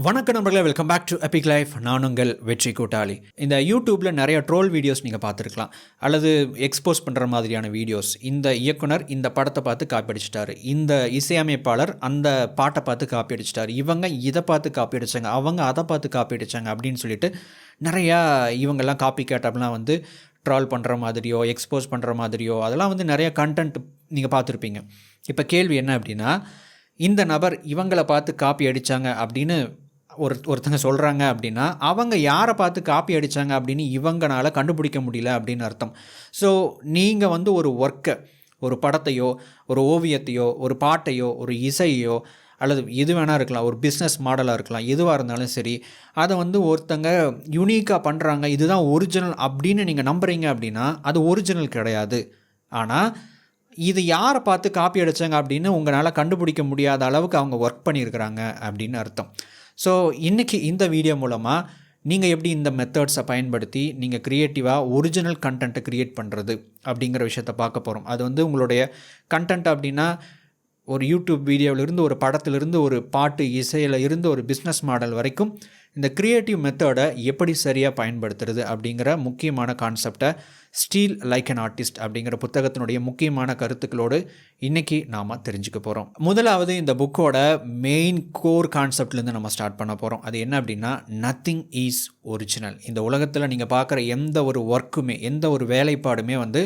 வணக்கம் நண்பர்களே, welcome back to epic life. நான் உங்கள் வெற்றி கூட்டாளி. இந்த யூடியூப்பில் நிறைய ட்ரோல் வீடியோஸ் நீங்கள் பார்த்துருக்கலாம், அல்லது எக்ஸ்போஸ் பண்ணுற மாதிரியான வீடியோஸ். இந்த இயக்குனர் இந்த படத்தை பார்த்து காப்பி அடிச்சிட்டாரு, இந்த இசையமைப்பாளர் அந்த பாட்டை பார்த்து காப்பி அடிச்சிட்டாரு, இவங்க இதை பார்த்து காப்பி அடித்தாங்க, அவங்க அதை பார்த்து காப்பி அடித்தாங்க அப்படின்னு சொல்லிட்டு நிறையா இவங்கெல்லாம் காப்பி கேட்டப்லாம் வந்து ட்ரால் பண்ணுற மாதிரியோ எக்ஸ்போஸ் பண்ணுற மாதிரியோ அதெல்லாம் வந்து நிறைய கண்டென்ட் நீங்கள் பார்த்துருப்பீங்க. இப்போ கேள்வி என்ன அப்படின்னா, இந்த நபர் இவங்களை பார்த்து காப்பி அடித்தாங்க அப்படின்னு ஒருத்தங்க சொல்கிறாங்க அப்படின்னா, அவங்க யாரை பார்த்து காப்பி அடித்தாங்க அப்படின்னு இவங்களால கண்டுபிடிக்க முடியல அப்படின்னு அர்த்தம். ஸோ நீங்கள் வந்து ஒரு ஒர்க்கை, ஒரு படத்தையோ ஒரு ஓவியத்தையோ ஒரு பாட்டையோ ஒரு இசையோ அல்லது எது வேணால் இருக்கலாம், ஒரு பிஸ்னஸ் மாடலாக இருக்கலாம், எதுவாக இருந்தாலும் சரி, அதை வந்து ஒருத்தங்க யூனிக்காக பண்ணுறாங்க, இதுதான் ஒரிஜினல் அப்படின்னு நீங்கள் நம்புகிறீங்க அப்படின்னா அது ஒரிஜினல் கிடையாது. ஆனால் இது யாரை பார்த்து காப்பி அடித்தாங்க அப்படின்னு உங்களால் கண்டுபிடிக்க முடியாத அளவுக்கு அவங்க ஒர்க் பண்ணியிருக்கிறாங்க அப்படின்னு அர்த்தம். ஸோ இன்றைக்கி இந்த வீடியோ மூலமாக நீங்கள் எப்படி இந்த மெத்தட்ஸை பயன்படுத்தி நீங்கள் க்ரியேட்டிவாக ஒரிஜினல் கண்டென்ட்டை க்ரியேட் பண்ணுறது அப்படிங்கிற விஷயத்தை பார்க்க போகிறோம். அது வந்து உங்களுடைய கண்டென்ட் அப்படின்னா ஒரு யூடியூப் வீடியோவிலிருந்து, ஒரு படத்திலிருந்து, ஒரு பாட்டு இசையில் இருந்து ஒரு பிஸ்னஸ் மாடல் வரைக்கும் இந்த க்ரியேட்டிவ் மெத்தடை எப்படி சரியாக பயன்படுத்துறது அப்படிங்கிற முக்கியமான கான்செப்டை ஸ்டீல் லைக் அன் ஆர்டிஸ்ட் அப்படிங்கிற புத்தகத்தினுடைய முக்கியமான கருத்துக்களோடு இன்றைக்கி நாம் தெரிஞ்சுக்க போகிறோம். முதலாவது இந்த புக்கோட மெயின் கோர் கான்செப்ட்லேருந்து நம்ம ஸ்டார்ட் பண்ண போகிறோம். அது என்ன அப்படின்னா, நத்திங் இஸ் ஒரிஜினல். இந்த உலகத்தில் நீங்கள் பார்க்குற எந்த ஒரு ஒர்க்குமே, எந்த ஒரு வேலைப்பாடுமே வந்து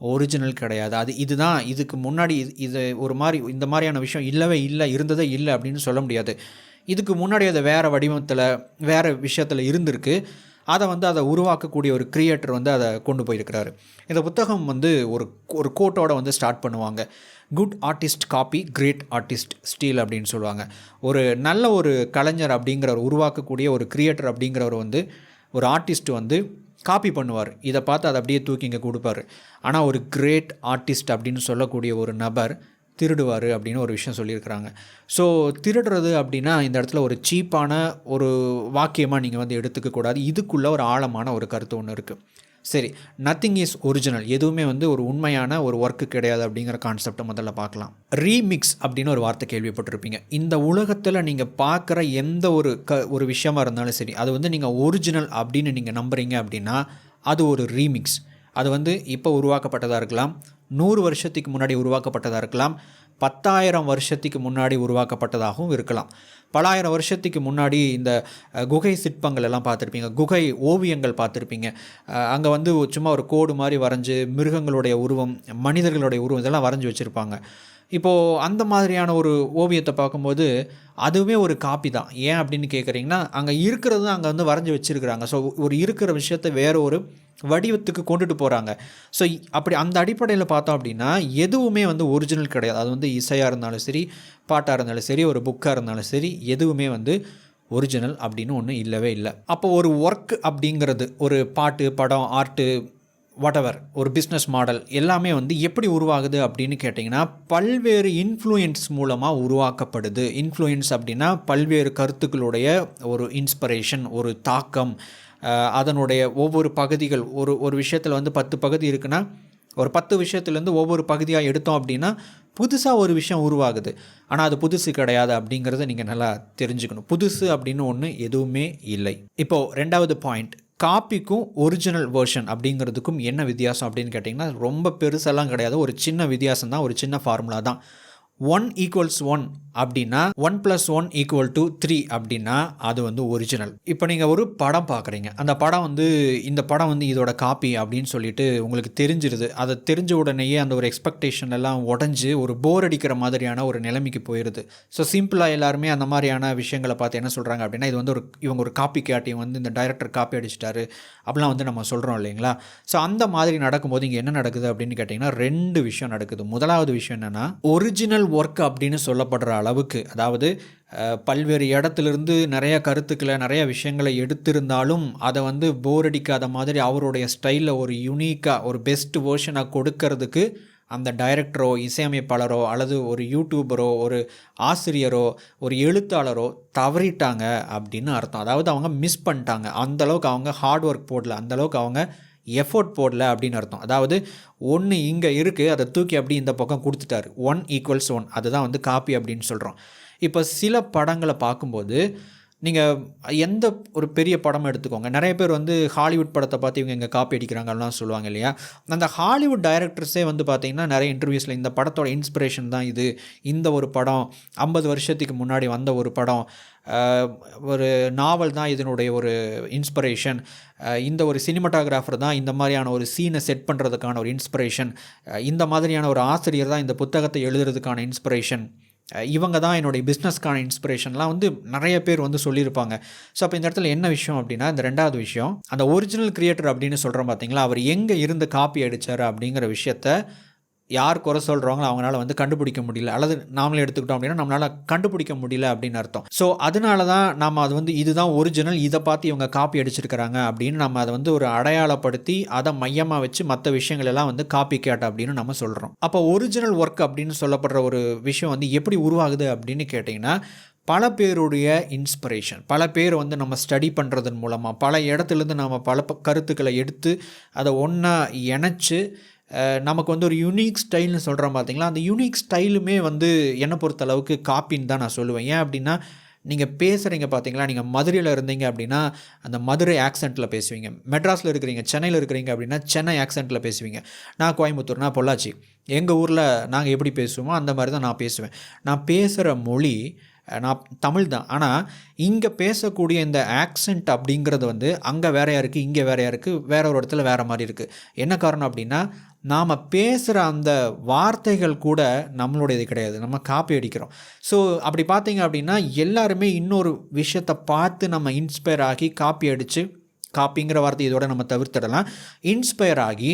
ஒரிஜினல் கிடையாது. இதுதான் இதுக்கு முன்னாடி இது ஒரு மாதிரி இந்த மாதிரியான விஷயம் இல்லவே இல்லை, இருந்ததே இல்லை அப்படின்னு சொல்ல முடியாது. இதுக்கு முன்னாடி அதை வேறு வடிவத்தில் வேறு விஷயத்தில் இருந்திருக்கு. அதை உருவாக்கக்கூடிய ஒரு கிரியேட்டர் வந்து அதை கொண்டு போயிருக்கிறாரு. இந்த புத்தகம் வந்து ஒரு கோட்டோட வந்து ஸ்டார்ட் பண்ணுவாங்க. Good artist copy, great artist steal அப்படின்னு சொல்லுவாங்க. ஒரு நல்ல ஒரு கலைஞர் அப்படிங்கிறவர், உருவாக்கக்கூடிய ஒரு கிரியேட்டர் அப்படிங்கிறவர் வந்து ஒரு ஆர்டிஸ்ட் வந்து காப்பி பண்ணுவார், இதை பார்த்து அதை அப்படியே தூக்கி இங்கே கொடுப்பார். ஆனால் ஒரு கிரேட் ஆர்டிஸ்ட் அப்படின்னு சொல்லக்கூடிய ஒரு நபர் திருடுவார் அப்படின்னு ஒரு விஷயம் சொல்லியிருக்கிறாங்க. ஸோ திருடுறது அப்படின்னா இந்த இடத்துல ஒரு சீப்பான ஒரு வாக்கியமாக நீங்கள் வந்து எடுத்துக்கக்கூடாது. இதுக்குள்ளே ஒரு ஆழமான ஒரு கருத்து ஒன்று இருக்குது. சரி, நத்திங் இஸ் ஒரிஜினல், எதுவுமே வந்து ஒரு உண்மையான ஒரு ஒர்க்கு கிடையாது அப்படிங்கிற கான்செப்டை முதல்ல பார்க்கலாம். ரீமிக்ஸ் அப்படின்னு ஒரு வார்த்தை கேள்விப்பட்டிருப்பீங்க. இந்த உலகத்தில் நீங்கள் பார்க்குற எந்த ஒரு விஷயமா இருந்தாலும் சரி, அது வந்து நீங்கள் ஒரிஜினல் அப்படின்னு நீங்கள் நம்புறீங்க அப்படின்னா அது ஒரு ரீமிக்ஸ். அது வந்து இப்போ உருவாக்கப்பட்டதாக இருக்கலாம், 100 வருஷத்துக்கு முன்னாடி உருவாக்கப்பட்டதாக இருக்கலாம், 10,000 வருஷத்துக்கு முன்னாடி உருவாக்கப்பட்டதாகவும் இருக்கலாம். பல ஆயிரம் வருஷத்துக்கு முன்னாடி இந்த குகை சிற்பங்கள் எல்லாம் பார்த்துருப்பீங்க, குகை ஓவியங்கள் பார்த்துருப்பீங்க. அங்கே வந்து சும்மா ஒரு கோடு மாதிரி வரைஞ்சி மிருகங்களுடைய உருவம், மனிதர்களுடைய உருவம் இதெல்லாம் வரைஞ்சி வச்சுருப்பாங்க. இப்போது அந்த மாதிரியான ஒரு ஓவியத்தை பார்க்கும்போது அதுவே ஒரு காப்பி தான். ஏன் அப்படின்னு கேட்குறீங்கன்னா, அங்கே இருக்கிறது அங்கே வந்து வரைஞ்சி வச்சுருக்கிறாங்க. ஸோ ஒரு இருக்கிற விஷயத்தை வேறு ஒரு வடிவத்துக்கு கொண்டுட்டு போகிறாங்க. ஸோ அப்படி அந்த அடிப்படையில் பார்த்தோம் அப்படின்னா எதுவுமே வந்து ஒரிஜினல் கிடையாது. அது வந்து இசையாக இருந்தாலும் சரி, பாட்டாக இருந்தாலும் சரி, ஒரு புக்காக இருந்தாலும் சரி, எதுவுமே வந்து ஒரிஜினல் அப்படின்னு ஒன்று இல்லவே இல்லை. அப்போ ஒரு ஒர்க் அப்படிங்கிறது, ஒரு பாட்டு, படம், ஆர்ட்டு, வாட்டெவர், ஒரு பிஸ்னஸ் மாடல் எல்லாமே வந்து எப்படி உருவாகுது அப்படின்னு கேட்டிங்கன்னா, பல்வேறு இன்ஃப்ளூயன்ஸ் மூலமாக உருவாக்கப்படுது. இன்ஃப்ளூயன்ஸ் அப்படின்னா பல்வேறு கருத்துக்களுடைய ஒரு இன்ஸ்பிரேஷன், ஒரு தாக்கம், அதனுடைய ஒவ்வொரு பகுதிகள். ஒரு விஷயத்தில் வந்து 10 பகுதி இருக்குன்னா, ஒரு 10 விஷயத்துலேருந்து ஒவ்வொரு பகுதியாக எடுத்தோம் அப்படின்னா புதுசாக ஒரு விஷயம் உருவாகுது. ஆனால் அது புதுசு கிடையாது அப்படிங்கிறத நீங்கள் நல்லா தெரிஞ்சுக்கணும். புதுசு அப்படின்னு ஒன்று எதுவுமே இல்லை. இப்போது 2வது பாயிண்ட், காப்பிக்கும் ஒரிஜினல் வேர்ஷன் அப்படிங்கிறதுக்கும் என்ன வித்தியாசம் அப்படின்னு கேட்டிங்கன்னா, ரொம்ப பெருசெல்லாம் கிடையாது. ஒரு சின்ன வித்தியாசம் தான், ஒரு சின்ன ஃபார்முலா தான். 1 = 1 அப்படின்னா 1 + 1 = 3 அப்படின்னா அது வந்து ஒரிஜினல். இப்போ நீங்கள் ஒரு படம் பார்க்குறீங்க, அந்த படம் வந்து இந்த படம் வந்து இதோட காப்பி அப்படின்னு சொல்லிட்டு உங்களுக்கு தெரிஞ்சிருது. அதை தெரிஞ்ச உடனேயே அந்த ஒரு எக்ஸ்பெக்டேஷன் எல்லாம் உடஞ்சி ஒரு போர் அடிக்கிற மாதிரியான ஒரு நிலைமைக்கு போயிடுது. ஸோ சிம்பிளாக எல்லாருமே அந்த மாதிரியான விஷயங்களை பார்த்து என்ன சொல்கிறாங்க அப்படின்னா, இது வந்து இவங்க ஒரு காப்பி கேட்டி வந்து இந்த டைரக்டர் காப்பி அடிச்சிட்டாரு அப்படிலாம் வந்து நம்ம சொல்கிறோம் இல்லைங்களா. ஸோ அந்த மாதிரி நடக்கும்போது இங்கே என்ன நடக்குது அப்படின்னு கேட்டிங்கன்னா, 2 விஷயம் நடக்குது. முதலாவது விஷயம் என்னென்னா, ஒரிஜினல் ஒர்க் அப்படின்னு சொல்லப்படுற அளவுக்கு, அதாவது பல்வேறு இடத்துலேருந்து நிறைய கருத்துக்களை, நிறைய விஷயங்களை எடுத்திருந்தாலும் அதை வந்து போர் அடிக்காத மாதிரி அவருடைய ஸ்டைலில் ஒரு யூனிக்காக ஒரு பெஸ்ட் வேர்ஷனாக கொடுக்கறதுக்கு அந்த டைரக்டரோ, இசையமைப்பாளரோ, அல்லது ஒரு யூடியூபரோ, ஒரு ஆசிரியரோ, ஒரு எழுத்தாளரோ தவறிட்டாங்க அப்படின்னு அர்த்தம். அதாவது அவங்க மிஸ் பண்ணிட்டாங்க, அந்தளவுக்கு அவங்க ஹார்ட் ஒர்க் போடல, அந்தளவுக்கு அவங்க எஃபோர்ட் போடல அப்படின்னு அர்த்தம். அதாவது ஒன்று இங்கே இருக்குது, அதை தூக்கி அப்படி இந்த பக்கம் கொடுத்துட்டாரு. 1 = 1, அதுதான் வந்து காப்பி அப்படின்னு சொல்கிறோம். இப்போ சில படங்களை பார்க்கும்போது நீங்கள் எந்த ஒரு பெரிய படம் எடுத்துக்கோங்க, நிறைய பேர் வந்து ஹாலிவுட் படத்தை பார்த்து இவங்க இங்கே காப்பி அடிக்கிறாங்கலாம் சொல்லுவாங்க இல்லையா? அந்த ஹாலிவுட் டைரக்டர்ஸே வந்து பார்த்திங்கன்னா நிறைய இன்டர்வியூஸில் இந்த படத்தோட இன்ஸ்பிரேஷன் தான் இது, இந்த ஒரு படம் 50 வருஷத்துக்கு முன்னாடி வந்த ஒரு படம், ஒரு நாவல் தான் இதனுடைய ஒரு இன்ஸ்பிரேஷன், இந்த ஒரு சினிமாட்டோகிராஃபர் தான் இந்த மாதிரியான ஒரு சீனை செட் பண்ணுறதுக்கான ஒரு இன்ஸ்பிரேஷன், இந்த மாதிரியான ஒரு ஆசிரியர் தான் இந்த புத்தகத்தை எழுதுறதுக்கான இன்ஸ்பிரேஷன், இவங்க தான் என்னுடைய பிஸ்னஸ்க்கான இன்ஸ்பிரேஷன்லாம் வந்து நிறைய பேர் வந்து சொல்லியிருப்பாங்க. ஸோ அப்போ இந்த இடத்துல என்ன விஷயம் அப்படின்னா, இந்த ரெண்டாவது விஷயம், அந்த ஒரிஜினல் கிரியேட்டர் அப்படின்னு சொல்கிறோம் பார்த்தீங்களா, அவர் எங்கே இருந்து காப்பி அடித்தார் அப்படிங்கிற விஷயத்த யார் குறை சொல்கிறாங்களோ அவங்களால வந்து கண்டுபிடிக்க முடியல, அல்லது நாமளே எடுத்துக்கிட்டோம் அப்படின்னா நம்மளால் கண்டுபிடிக்க முடியல அப்படின்னு அர்த்தம். ஸோ அதனால தான் நம்ம அது வந்து இதுதான் ஒரிஜினல், இதை பார்த்து இவங்க காப்பி அடிச்சிருக்கிறாங்க அப்படின்னு நம்ம அதை வந்து ஒரு அடையாளப்படுத்தி அதை மையமாக வச்சு மற்ற விஷயங்கள் எல்லாம் வந்து காப்பி கேட் அப்படின்னு நம்ம சொல்கிறோம். அப்போ ஒரிஜினல் ஒர்க் அப்படின்னு சொல்லப்படுற ஒரு விஷயம் வந்து எப்படி உருவாகுது அப்படின்னு கேட்டிங்கன்னா, பல பேருடைய இன்ஸ்பிரேஷன், பல பேர் வந்து நம்ம ஸ்டடி பண்ணுறதன் மூலமாக பல இடத்துலேருந்து நம்ம பல கருத்துக்களை எடுத்து அதை ஒன்றா இணைச்சி நமக்கு வந்து ஒரு யூனிக் ஸ்டைல்னு சொல்கிறோம் பார்த்தீங்களா, அந்த யூனிக் ஸ்டைலுமே வந்து என்னை பொறுத்த அளவுக்கு காப்பின்னு தான் நான் சொல்லுவேன். ஏன் அப்படின்னா, நீங்கள் பேசுகிறீங்க பார்த்தீங்களா, நீங்கள் மதுரையில் இருந்தீங்க அப்படின்னா அந்த மதுரை ஆக்சென்ட்டில் பேசுவீங்க, மெட்ராஸில் இருக்கிறீங்க, சென்னையில் இருக்கிறீங்க அப்படின்னா சென்னை ஆக்சென்ட்டில் பேசுவீங்க, நான் கோயம்புத்தூர், நான் பொள்ளாச்சி, எங்கள் ஊரில் நாங்கள் எப்படி பேசுவோமோ அந்த மாதிரி தான் நான் பேசுவேன். நான் பேசுகிற மொழி நான் தமிழ் தான், ஆனால் இங்கே பேசக்கூடிய இந்த ஆக்சென்ட் அப்படிங்கிறது வந்து அங்கே வேறையாக இருக்குது, இங்கே வேறையாக இருக்குது, வேற ஒரு இடத்துல வேறு மாதிரி இருக்குது. என்ன காரணம் அப்படின்னா, நாம் பேசுகிற அந்த வார்த்தைகள் கூட நம்மளுடையது கிடையாது, நம்ம காப்பி அடிக்கிறோம். ஸோ அப்படி பார்த்தீங்க அப்படின்னா எல்லாருமே இன்னொரு விஷயத்தை பார்த்து நம்ம இன்ஸ்பயர் ஆகி காப்பி அடித்து, காப்பிங்கிற வார்த்தை இதோட நம்ம தவிர்த்திடலாம், இன்ஸ்பயர் ஆகி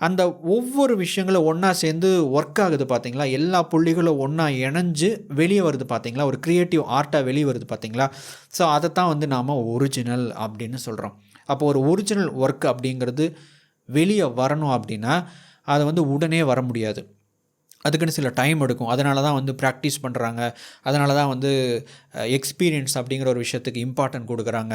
அந்த ஒவ்வொரு விஷயங்களும் ஒன்றா சேர்ந்து ஒர்க் ஆகுது பார்த்தீங்களா, எல்லா புள்ளிகளும் ஒன்றா இணைஞ்சு வெளியே வருது பார்த்தீங்களா, ஒரு க்ரியேட்டிவ் ஆர்ட்டாக வெளியே வருது பார்த்தீங்களா. ஸோ அதைத்தான் வந்து நாம் ஒரிஜினல் அப்படின்னு சொல்கிறோம். அப்போ ஒரு ஒரிஜினல் ஒர்க் அப்படிங்கிறது வெளியே வரணும் அப்படின்னா அது வந்து உடனே வர முடியாது, அதுக்குன்னு சில டைம் எடுக்கும். அதனால தான் வந்து ப்ராக்டிஸ் பண்ணுறாங்க, அதனால தான் வந்து எக்ஸ்பீரியன்ஸ் அப்படிங்கிற ஒரு விஷயத்துக்கு இம்பார்ட்டன்ட் கொடுக்குறாங்க,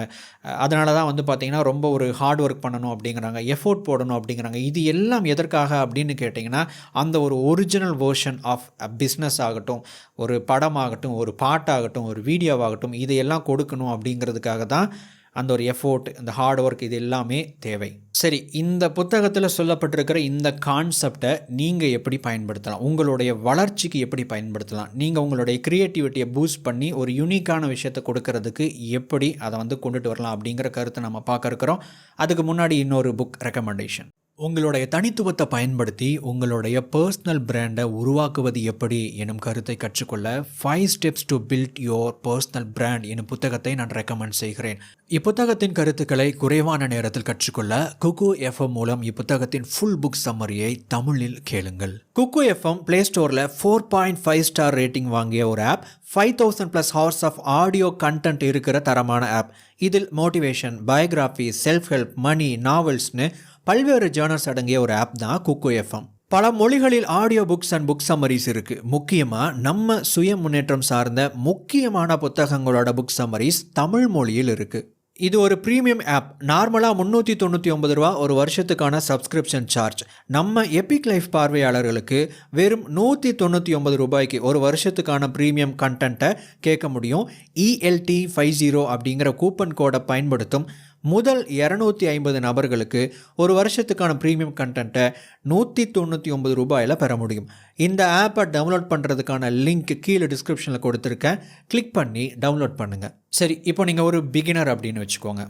அதனால தான் வந்து பார்த்திங்கன்னா ரொம்ப ஒரு ஹார்ட் ஒர்க் பண்ணணும் அப்படிங்கிறாங்க, எஃபோர்ட் போடணும் அப்படிங்கிறாங்க. இது எல்லாம் எதற்காக அப்படின்னு கேட்டிங்கன்னா, அந்த ஒரு ஒரிஜினல் வேர்ஷன் ஆஃப் பிஸ்னஸ் ஆகட்டும், ஒரு படமாகட்டும், ஒரு பாட்டாகட்டும், ஒரு வீடியோவாகட்டும், இதையெல்லாம் கொடுக்கணும் அப்படிங்கிறதுக்காக தான் அந்த ஒரு எஃபோர்ட், இந்த ஹார்ட் ஒர்க், இது எல்லாமே தேவை. சரி, இந்த புத்தகத்தில் சொல்லப்பட்டிருக்கிற இந்த கான்செப்டை நீங்கள் எப்படி பயன்படுத்தலாம், உங்களுடைய வளர்ச்சிக்கு எப்படி பயன்படுத்தலாம், நீங்கள் உங்களுடைய க்ரியேட்டிவிட்டியை பூஸ்ட் பண்ணி ஒரு யூனிக்கான விஷயத்தை கொடுக்கறதுக்கு எப்படி அதை வந்து கொண்டுட்டு வரலாம் அப்படிங்கிற கருத்தை நம்ம பார்க்க இருக்கிறோம். அதுக்கு முன்னாடி இன்னொரு புக் ரெக்கமெண்டேஷன். உங்களுடைய தனித்துவத்தை பயன்படுத்தி உங்களுடைய பர்சனல் பிராண்டை உருவாக்குவது எப்படி எனும் கருத்தை கற்றுக்கொள்ள 5 Steps to Build Your Personal Brand எனும் புத்தகத்தை நான் ரெக்கமெண்ட் செய்கிறேன். இப்புத்தகத்தின் கருத்துக்களை குறைவான நேரத்தில் கற்றுக்கொள்ள குக்கு எஃப்எம் மூலம் இப்புத்தகத்தின் ஃபுல் புக் சம்மரியை தமிழில் கேளுங்கள். குக்கு எஃப்எம் பிளே ஸ்டோரில் 4.5 ஸ்டார் ரேட்டிங் வாங்கிய ஒரு app, 5000+ hours of audio content இருக்கிற தரமான ஆப். இதில் motivation, biography, self help, money, நாவல்ஸ்னு பல்வேறு ஜேர்னல்ஸ் அடங்கிய ஒரு ஆப் தான் குக்கு எஃப்எம். பல மொழிகளில் audio books and book summaries இருக்குது. முக்கியமாக நம்ம சுய முன்னேற்றம் சார்ந்த முக்கியமான புத்தகங்களோட புக் சம்மரிஸ் தமிழ் மொழியில் இருக்குது. இது ஒரு ப்ரீமியம் ஆப். நார்மலாக 399 ரூபா ஒரு வருஷத்துக்கான சப்ஸ்கிரிப்ஷன் சார்ஜ். நம்ம எபிக் லைஃப் பார்வையாளர்களுக்கு வெறும் 199 ரூபாய்க்கு ஒரு வருஷத்துக்கான ப்ரீமியம் கண்டென்ட்டை கேட்க முடியும். ELT50 அப்படிங்கிற கூப்பன் கோடை பயன்படுத்தும் முதல் 250 நபர்களுக்கு ஒரு வருஷத்துக்கான ப்ரீமியம் கண்டென்ட்டை 199 ரூபாயில் பெற முடியும். இந்த ஆப்பை டவுன்லோட் பண்ணுறதுக்கான லிங்க் கீழே டிஸ்கிரிப்ஷனில் கொடுத்துருக்கேன், கிளிக் பண்ணி டவுன்லோட் பண்ணுங்கள். சரி, இப்போ நீங்கள் ஒரு பிகினர் அப்படின்னு வச்சுக்கோங்க.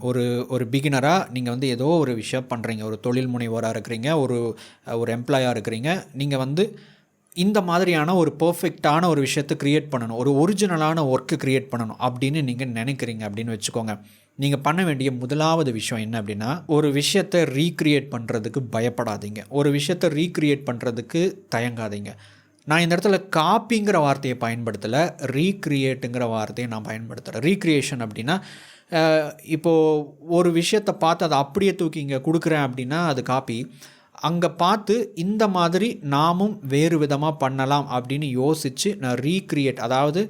ஒரு பிகினராக நீங்கள் வந்து ஏதோ ஒரு விஷயம் பண்ணுறீங்க, ஒரு தொழில் முனைவோராக இருக்கிறீங்க, ஒரு எம்ப்ளாயாக இருக்கிறீங்க. நீங்கள் வந்து இந்த மாதிரியான ஒரு பர்ஃபெக்டான ஒரு விஷயத்தை க்ரியேட் பண்ணணும், ஒரு ஒரிஜினலான ஒர்க்கு க்ரியேட் பண்ணணும் அப்படின்னு நீங்கள் நினைக்கிறீங்க அப்படின்னு வச்சுக்கோங்க. நீங்கள் பண்ண வேண்டிய முதலாவது விஷயம் என்ன அப்படின்னா, ஒரு விஷயத்தை ரீக்ரியேட் பண்ணுறதுக்கு பயப்படாதீங்க, ஒரு விஷயத்தை ரீக்ரியேட் பண்ணுறதுக்கு தயங்காதீங்க. நான் இந்த இடத்துல காப்பிங்கிற வார்த்தையை பயன்படுத்தலை, ரீக்ரியேட்டுங்கிற வார்த்தையை நான் பயன்படுத்துகிறேன். ரீக்ரியேஷன் அப்படின்னா, இப்போது ஒரு விஷயத்தை பார்த்து அதை அப்படியே தூக்கி இங்கே கொடுக்குறேன் அப்படின்னா அது காப்பி. அங்கே பார்த்து இந்த மாதிரி நாமும் வேறு விதமாக பண்ணலாம் அப்படின்னு யோசித்து நான் ரீக்ரியேட், அதாவது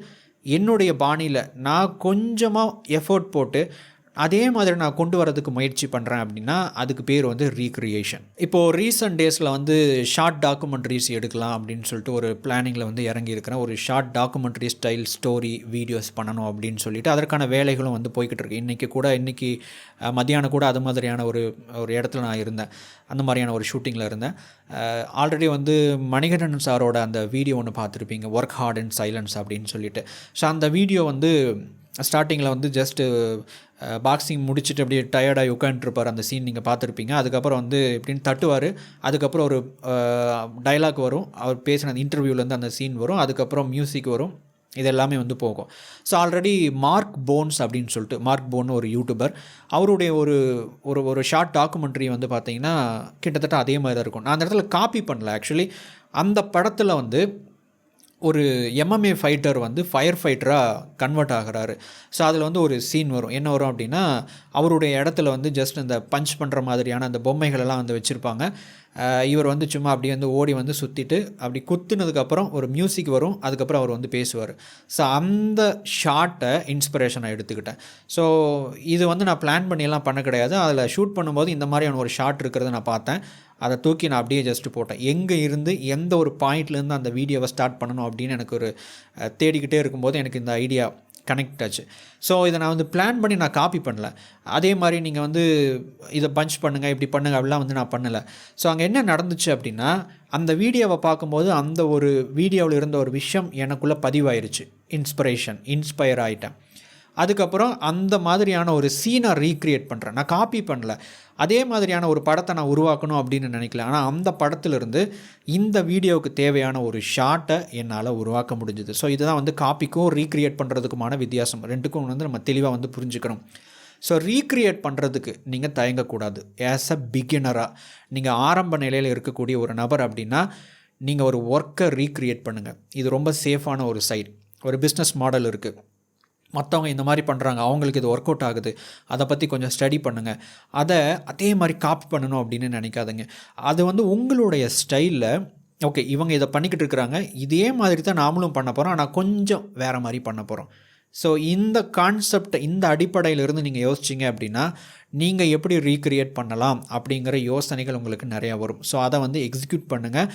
என்னுடைய பாணியில் நான் கொஞ்சமாக எஃபோர்ட் போட்டு அதே மாதிரி நான் கொண்டு வரதுக்கு முயற்சி பண்ணுறேன் அப்படின்னா அதுக்கு பேர் வந்து ரீக்ரியேஷன். இப்போது ரீசன்ட் டேஸில் வந்து ஷார்ட் டாக்குமெண்ட்ரிஸ் எடுக்கலாம் அப்படின்னு சொல்லிட்டு ஒரு பிளானிங்கில் வந்து இறங்கியிருக்கிறேன். ஒரு short documentary style story videos பண்ணணும் அப்படின்னு சொல்லிட்டு அதற்கான வேலைகளும் வந்து போய்கிட்டு இருக்கு. இன்றைக்கி மத்தியானம் கூட அது மாதிரியான ஒரு இடத்துல நான் இருந்தேன். அந்த மாதிரியான ஒரு ஷூட்டிங்கில் இருந்தேன். ஆல்ரெடி வந்து மணிகண்டன் சாரோட அந்த வீடியோ ஒன்று பார்த்துருப்பீங்க, ஒர்க் ஹார்ட் அண்ட் சைலன்ஸ் அப்படின்னு சொல்லிட்டு. ஸோ அந்த வீடியோ வந்து ஸ்டார்டிங்கில் வந்து ஜஸ்ட்டு பாக்ஸிங் முடிச்சுட்டு அப்படியே டயர்டாகி உட்காந்துருப்பார். அந்த சீன் நீங்கள் பார்த்துருப்பீங்க. அதுக்கப்புறம் வந்து எப்படின்னு தட்டுவார். அதுக்கப்புறம் ஒரு டைலாக் வரும், அவர் பேசின அந்த இன்டர்வியூலேருந்து அந்த சீன் வரும். அதுக்கப்புறம் மியூசிக் வரும். இது எல்லாமே வந்து போகும். ஸோ ஆல்ரெடி மார்க் போன்ஸ் அப்படின்னு சொல்லிட்டு, மார்க் போன் ஒரு யூடியூபர், அவருடைய ஒரு ஷார்ட் டாக்குமெண்ட்ரி வந்து பார்த்திங்கன்னா கிட்டத்தட்ட அதே மாதிரி தான் இருக்கும். நான் அந்த இடத்துல காப்பி பண்ணல. ஆக்சுவலி அந்த படத்தில் வந்து ஒரு எம்எம்ஏ ஃபைட்டர் வந்து ஃபயர் ஃபைட்டராக கன்வெர்ட் ஆகிறாரு. ஸோ அதில் வந்து ஒரு சீன் வரும். என்ன வரும் அப்படின்னா, அவருடைய இடத்துல வந்து ஜஸ்ட் இந்த பஞ்ச் பண்ணுற மாதிரியான அந்த பொம்மைகளெல்லாம் வந்து வச்சுருப்பாங்க. இவர் வந்து சும்மா அப்படியே வந்து ஓடி வந்து சுற்றிட்டு அப்படி குத்துனதுக்கப்புறம் ஒரு மியூசிக் வரும். அதுக்கப்புறம் அவர் வந்து பேசுவார். ஸோ அந்த ஷார்ட்டை இன்ஸ்பிரேஷனாக எடுத்துக்கிட்டேன். ஸோ இது வந்து நான் பிளான் பண்ணியெல்லாம் பண்ண கிடையாது. அதில் ஷூட் பண்ணும்போது இந்த மாதிரியான ஒரு ஷார்ட் இருக்கிறத நான் பார்த்தேன். அதை தூக்கி நான் அப்படியே ஜஸ்ட்டு போட்டேன். எங்கே இருந்து எந்த ஒரு பாயிண்ட்லேருந்து அந்த வீடியோவை ஸ்டார்ட் பண்ணணும் அப்படின்னு எனக்கு ஒரு தேடிக்கிட்டே இருக்கும்போது எனக்கு இந்த ஐடியா கனெக்ட் ஆச்சு. ஸோ இதை நான் வந்து பிளான் பண்ணி நான் காப்பி பண்ணல. அதே மாதிரி நீங்கள் வந்து இதை பஞ்ச் பண்ணுங்கள், இப்படி பண்ணுங்கள் அப்படிலாம் வந்து நான் பண்ணலை. ஸோ அங்கே என்ன நடந்துச்சு அப்படின்னா, அந்த வீடியோவை பார்க்கும்போது அந்த ஒரு வீடியோவில் இருந்த ஒரு விஷயம் எனக்குள்ளே பதிவாயிருச்சு. இன்ஸ்பயர் ஆகிட்டேன். அதுக்கப்புறம் அந்த மாதிரியான ஒரு சீனை ரீக்ரியேட் பண்ணுறேன். நான் காப்பி பண்ணல. அதே மாதிரியான ஒரு படத்தை நான் உருவாக்கணும் அப்படின்னு நினைக்கல. ஆனால் அந்த படத்திலிருந்து இந்த வீடியோவுக்கு தேவையான ஒரு ஷார்ட்டை என்னால் உருவாக்க முடிஞ்சுது. ஸோ இதுதான் வந்து காப்பிக்கும் ரீக்ரியேட் பண்ணுறதுக்குமான வித்தியாசம். ரெண்டுக்கும் வந்து நம்ம தெளிவாக வந்து புரிஞ்சுக்கணும். ஸோ ரீக்ரியேட் பண்ணுறதுக்கு நீங்கள் தயங்கக்கூடாது. ஆஸ் அ பிகினராக நீங்கள் ஆரம்ப நிலையில் இருக்கக்கூடிய ஒரு நபர் அப்படின்னா நீங்கள் ஒரு ஒர்க்கை ரீக்ரியேட் பண்ணுங்கள். இது ரொம்ப சேஃபான ஒரு சைட். ஒரு பிஸ்னஸ் மாடல் இருக்குது. மற்றவங்க இந்த மாதிரி பண்ணுறாங்க, அவங்களுக்கு இது ஒர்க் அவுட் ஆகுது, அதை பற்றி கொஞ்சம் ஸ்டடி பண்ணுங்கள். அதே மாதிரி காப்பி பண்ணணும் அப்படின்னு நினைக்காதுங்க. அது வந்து உங்களுடைய ஸ்டைலில், ஓகே இவங்க இதை பண்ணிக்கிட்டு இருக்கிறாங்க, இதே மாதிரி தான் நாமளும் பண்ண போகிறோம், ஆனால் கொஞ்சம் வேறு மாதிரி பண்ண போகிறோம். ஸோ இந்த கான்செப்ட், இந்த அடிப்படையிலிருந்து நீங்கள் யோசிச்சிங்க அப்படின்னா நீங்கள் எப்படி ரீக்ரியேட் பண்ணலாம் அப்படிங்கிற யோசனைகள் உங்களுக்கு நிறையா வரும். ஸோ அதை வந்து எக்ஸிக்யூட் பண்ணுங்கள்.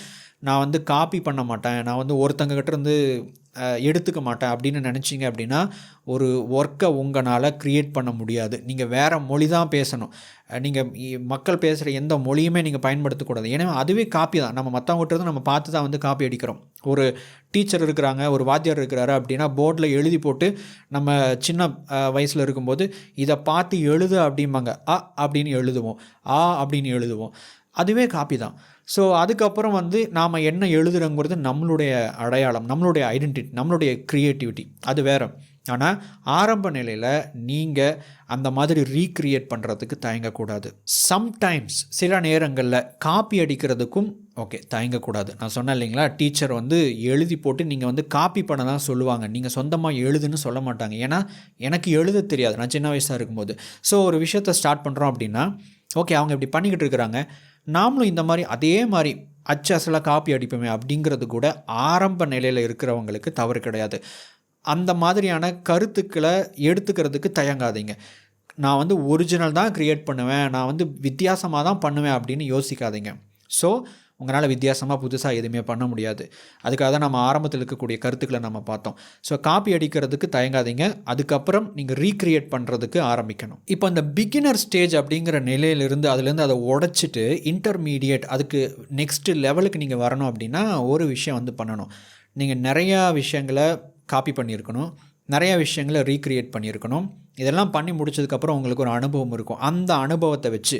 நான் வந்து காப்பி பண்ண மாட்டேன், நான் வந்து ஒருத்தங்ககிட்ட இருந்து எடுத்துக்க மாட்டேன் அப்படின்னு நினச்சிங்க அப்படின்னா ஒரு ஒர்க்கை உங்களால் க்ரியேட் பண்ண முடியாது. நீங்கள் வேறு மொழி தான் பேசணும். நீங்கள் மக்கள் பேசுகிற எந்த மொழியுமே நீங்கள் பயன்படுத்தக்கூடாது. ஏன்னா அதுவே காப்பி தான். நம்ம மற்றவங்ககிட்ட இருந்து நம்ம பார்த்து தான் வந்து காப்பி அடிக்கிறோம். ஒரு டீச்சர் இருக்கிறாங்க, ஒரு வாத்தியார் இருக்கிறாரு அப்படின்னா போர்டில் எழுதி போட்டு நம்ம சின்ன வயசில் இருக்கும்போது இதை பார்த்து எழுது அப்படிம்பாங்க. அப்படின்னு எழுதுவோம், அப்படின்னு எழுதுவோம். அதுவே காப்பி தான். ஸோ அதுக்கப்புறம் வந்து நாம் என்ன எழுதுகிறோங்கிறது நம்மளுடைய அடையாளம், நம்மளுடைய ஐடென்டிட்டி, நம்மளுடைய க்ரியேட்டிவிட்டி, அது வேறு. ஆனால் ஆரம்ப நிலையில் நீங்கள் அந்த மாதிரி ரீக்ரியேட் பண்ணுறதுக்கு தயங்கக்கூடாது. சம்டைம்ஸ் சில நேரங்களில் காப்பி அடிக்கிறதுக்கும் தயங்கக்கூடாது. நான் சொன்னேன் இல்லைங்களா, டீச்சர் வந்து எழுதி போட்டு நீங்கள் வந்து காப்பி பண்ண தான் சொல்லுவாங்க, நீங்கள் சொந்தமாக எழுதுன்னு சொல்ல மாட்டாங்க. ஏன்னா எனக்கு எழுத தெரியாது, நான் சின்ன வயசாக இருக்கும்போது. ஸோ ஒரு விஷயத்தை ஸ்டார்ட் பண்ணுறோம் அப்படின்னா அவங்க இப்படி பண்ணிக்கிட்டு இருக்கிறாங்க, நாமளும் இந்த மாதிரி அதே மாதிரி அச்சு அசலாக காப்பி அடிப்போமே அப்படிங்கிறது கூட ஆரம்ப நிலையில் இருக்கிறவங்களுக்கு தவறு கிடையாது. அந்த மாதிரியான கருத்துக்களை எடுத்துக்கிறதுக்கு தயங்காதீங்க. நான் வந்து ஒரிஜினல் தான் க்ரியேட் பண்ணுவேன், நான் வந்து வித்தியாசமாக தான் பண்ணுவேன் அப்படின்னு யோசிக்காதீங்க. ஸோ உங்களால் வித்தியாசமாக புதுசாக எதுவுமே பண்ண முடியாது. அதுக்காக தான் நம்ம ஆரம்பத்தில் இருக்கக்கூடிய கருத்துக்களை நம்ம பார்த்தோம். ஸோ காப்பி அடிக்கிறதுக்கு தயங்காதீங்க. அதுக்கப்புறம் நீங்கள் ரீக்ரியேட் பண்ணுறதுக்கு ஆரம்பிக்கணும். இப்போ இந்த பிகினர் ஸ்டேஜ் அப்படிங்கிற நிலையிலிருந்து அதுலேருந்து அதை உடைச்சிட்டு இன்டர்மீடியேட், அதுக்கு நெக்ஸ்ட்டு லெவலுக்கு நீங்கள் வரணும் அப்படின்னா ஒரு விஷயம் வந்து பண்ணணும். நீங்கள் நிறையா விஷயங்களை காப்பி பண்ணியிருக்கணும், நிறையா விஷயங்களை ரீக்ரியேட் பண்ணியிருக்கணும். இதெல்லாம் பண்ணி முடிச்சதுக்கப்புறம் உங்களுக்கு ஒரு அனுபவம் இருக்கும். அந்த அனுபவத்தை வச்சு,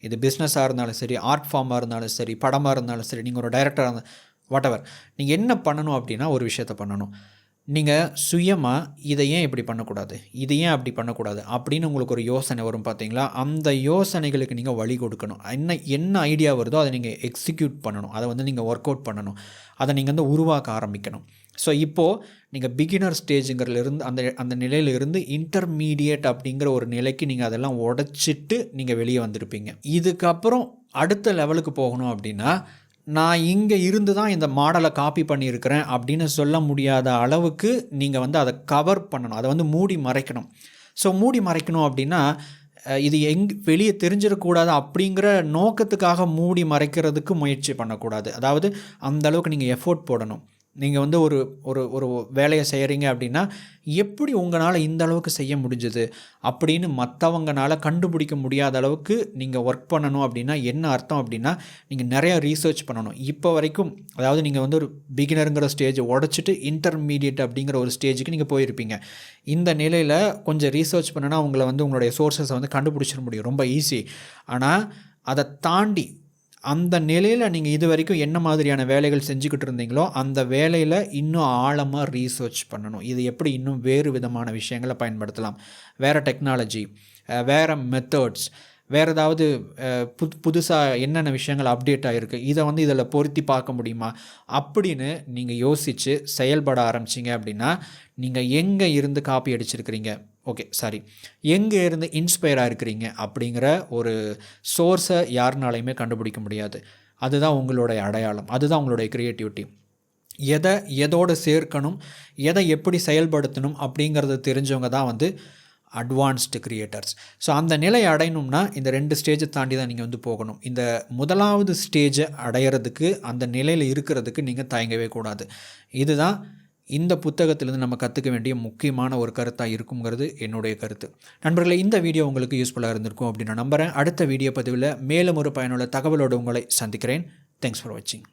இது பிஸ்னஸாக இருந்தாலும் சரி, ஆர்ட் ஃபார்மாக இருந்தாலும் சரி, படமாக இருந்தாலும் சரி, நீங்கள் ஒரு டைரக்டராக இருந்தால் வாட்டெவர், நீங்கள் என்ன பண்ணணும் அப்படின்னா ஒரு விஷயத்த பண்ணணும். நீங்கள் சுயமாக இதை ஏன் இப்படி பண்ணக்கூடாது, இது ஏன் அப்படி பண்ணக்கூடாது அப்படின்னு உங்களுக்கு ஒரு யோசனை வரும் பார்த்தீங்களா, அந்த யோசனைகளுக்கு நீங்கள் வழி கொடுக்கணும். என்ன ஐடியா வருதோ அதை நீங்கள் எக்ஸிக்யூட் பண்ணணும், அதை வந்து நீங்கள் ஒர்க் அவுட் பண்ணணும், அதை நீங்கள் வந்து உருவாக்க ஆரம்பிக்கணும். ஸோ இப்போது நீங்கள் பிகினர் ஸ்டேஜுங்கிறதுலேருந்து அந்த நிலையிலிருந்து இன்டர்மீடியேட் அப்படிங்கிற ஒரு நிலைக்கு நீங்கள் அதெல்லாம் உடைச்சிட்டு நீங்கள் வெளியே வந்திருப்பீங்க. இதுக்கப்புறம் அடுத்த லெவலுக்கு போகணும் அப்படின்னா, நான் இங்கே இருந்து தான் இந்த மாடலை காப்பி பண்ணியிருக்கிறேன் அப்படின்னு சொல்ல முடியாத அளவுக்கு நீங்கள் வந்து அதை கவர் பண்ணணும், அதை வந்து மூடி மறைக்கணும். ஸோ மூடி மறைக்கணும் அப்படின்னா இது வெளியே தெரிஞ்சிடக்கூடாது அப்படிங்கிற நோக்கத்துக்காக மூடி மறைக்கிறதுக்கு முயற்சி பண்ணக்கூடாது. அதாவது அந்த அளவுக்கு நீங்கள் எஃபோர்ட் போடணும். நீங்கள் வந்து ஒரு ஒரு ஒரு வேலையை செய்கிறீங்க அப்படின்னா, எப்படி உங்களால் இந்த அளவுக்கு செய்ய முடிஞ்சது அப்படின்னு மற்றவங்கனால கண்டுபிடிக்க முடியாத அளவுக்கு நீங்கள் ஒர்க் பண்ணணும். அப்படின்னா என்ன அர்த்தம் அப்படின்னா, நீங்கள் நிறையா ரீசர்ச் பண்ணணும். இப்போ வரைக்கும் அதாவது நீங்கள் வந்து ஒரு பிகினருங்கிற ஸ்டேஜை உடச்சிட்டு இன்டர்மீடியட் அப்படிங்கிற ஒரு ஸ்டேஜுக்கு நீங்கள் போயிருப்பீங்க. இந்த நிலையில் கொஞ்சம் ரீசர்ச் பண்ணுனா உங்களை வந்து உங்களுடைய சோர்ஸஸை வந்து கண்டுபிடிச்சிட முடியும், ரொம்ப ஈஸி. ஆனால் அதை தாண்டி அந்த நிலையில் நீங்கள் இது வரைக்கும் என்ன மாதிரியான வேலைகள் செஞ்சுக்கிட்டு இருந்தீங்களோ அந்த வேலையில் இன்னும் ஆழமாக ரீசர்ச் பண்ணணும். இது எப்படி இன்னும் வேறு விதமான விஷயங்களை பயன்படுத்தலாம், வேறு டெக்னாலஜி, வேறு மெத்தட்ஸ், வேறு ஏதாவது புதுசாக என்னென்ன விஷயங்கள் அப்டேட் ஆகிருக்கு, இதை வந்து இதில் பொருத்தி பார்க்க முடியுமா அப்படின்னு நீங்கள் யோசித்து செயல்பட ஆரம்பிச்சிங்க அப்படின்னா, நீங்கள் எங்கே இருந்து காப்பி அடிச்சிருக்கிறீங்க, எங்கே இருந்து இன்ஸ்பயராக இருக்கிறீங்க அப்படிங்கிற ஒரு சோர்ஸை யாருனாலையுமே கண்டுபிடிக்க முடியாது. அதுதான் உங்களுடைய அடையாளம், அதுதான் உங்களுடைய க்ரியேட்டிவிட்டி. எதோடு சேர்க்கணும், எதை எப்படி செயல்படுத்தணும் அப்படிங்கிறத தெரிஞ்சவங்க தான் வந்து அட்வான்ஸ்டு கிரியேட்டர்ஸ். ஸோ அந்த நிலையை அடையணும்னா இந்த 2 ஸ்டேஜை தாண்டி தான் நீங்கள் வந்து போகணும். இந்த முதலாவது ஸ்டேஜை அடையிறதுக்கு, அந்த நிலையில் இருக்கிறதுக்கு நீங்கள் தயங்கவே கூடாது. இதுதான் இந்த புத்தகத்திலிருந்து நம்ம கற்றுக்க வேண்டிய முக்கியமான ஒரு கருத்தாக இருக்குங்கிறது என்னுடைய கருத்து. நண்பர்களே, இந்த வீடியோ உங்களுக்கு யூஸ்ஃபுல்லாக இருந்திருக்கும் அப்படின்னு நான் நம்புகிறேன். அடுத்த வீடியோ பதிவில் மேலும் ஒரு பயனுள்ள தகவலோடு உங்களை சந்திக்கிறேன். தேங்க்ஸ் ஃபார் வாட்சிங்.